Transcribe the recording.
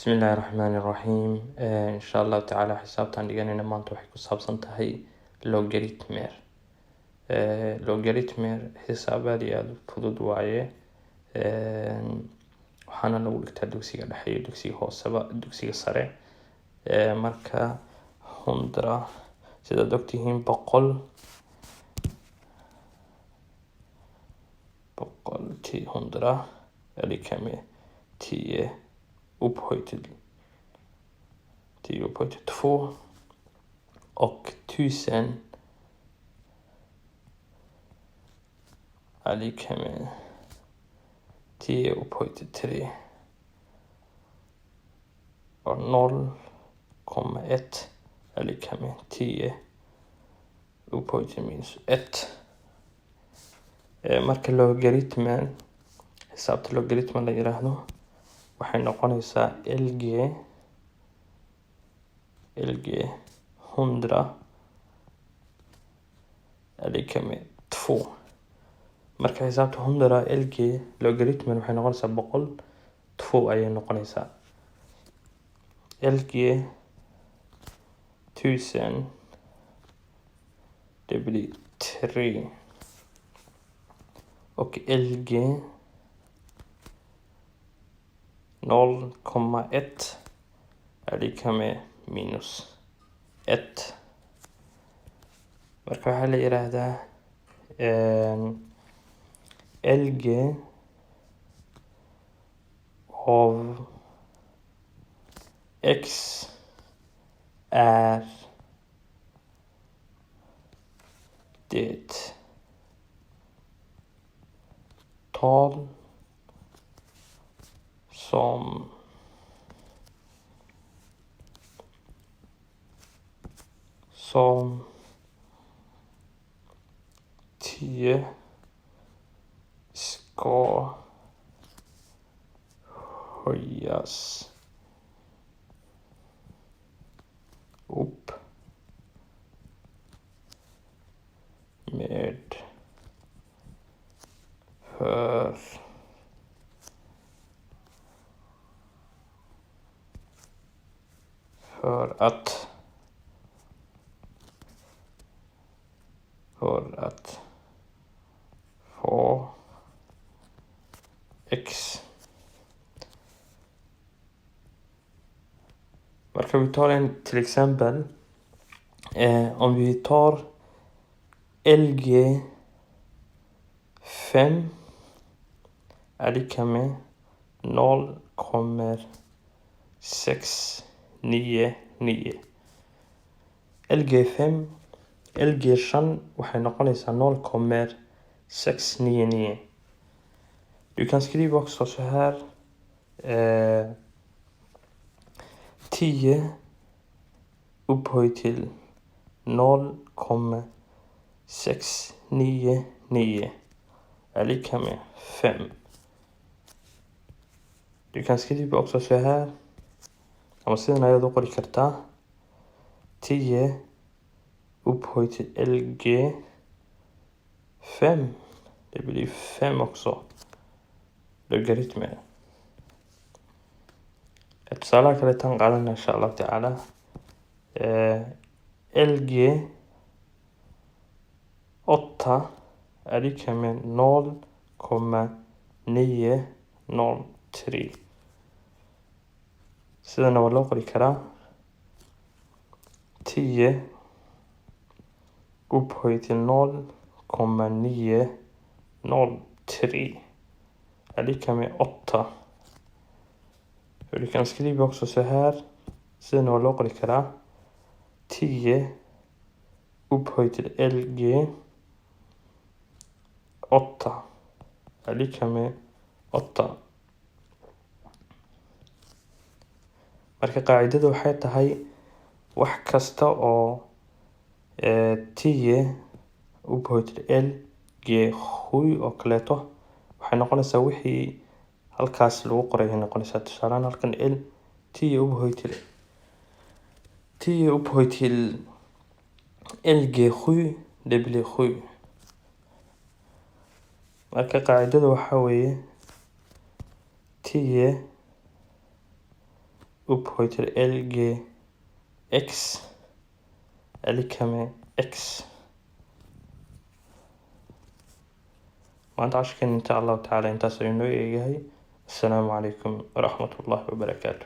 بسم الله الرحمن الرحيم إن شاء الله تعالى حسابتان dhiganayna maanta waxay ku saabsan tahay logaritmer logaritmer xisaabaad aad u fudud waaye waxaana lagu dhigtaa dugsiga dhexe iyo dugsiga hooseba dugsiga sare marka 100 sida ogtihiin 100 till 100 är lika med 10 upphöjt till 2 och 1000 är lika med 10 upphöjt till 3 och 0,1 är lika med 10 upphöjt till minus 1. marka logaritmen xisaabta logaritmen la yiraahdo waxay noqonaysaa lg 100 är lika med 2. marka xisaabta 100 lg logaritmen waxay noqonaysaa 100 2 ayay noqonaysaa lg 1000 det blir 3 och lg 0,1 är lika med minus 1. marka waxaa la yiraahdaa lg av x är det tal som som 10 ska höjas upp med för att få x. Varför vi tar en till exempel om vi tar lg 5 är lika med 0,699 lg 5 lg shan waxay noqonaysaa 0,699. Du kan skriva också så här 10 upphöjt till 0,699 är lika med 5. Du kan skriva också så här ama sidan ayaad u qori kartaa 10 upphöjt till lg 5 det blir 5 också logaritmer. tusaalaha kale tan qaadana insha Allah taala lg 8 är lika med 0,903. sidan waa loo qori karaa 10 upphöjt till 0,903 är lika med 8. För du kan skriva också så här. Sen har låg karaa 10 upphöjt till lg 8 är lika med 8. marka qaacidadu waxay tahay wax kasta oo 10 upphöjt till lg 7 oo kaleeto waxay noqonaysaa wixii halkaas lagu qoray noqonaysaa tusaalaan halkan l 10 upphöjt till lg 7 det blir 7. marka qaacidadu waxa weeye 10 upphøjt til lgx er lika med x. maanta cashkan insha allahu tacaala intaas ayuu noo eegahay. Assalaamu calaykum waraxmatullaahi wabarakaatu.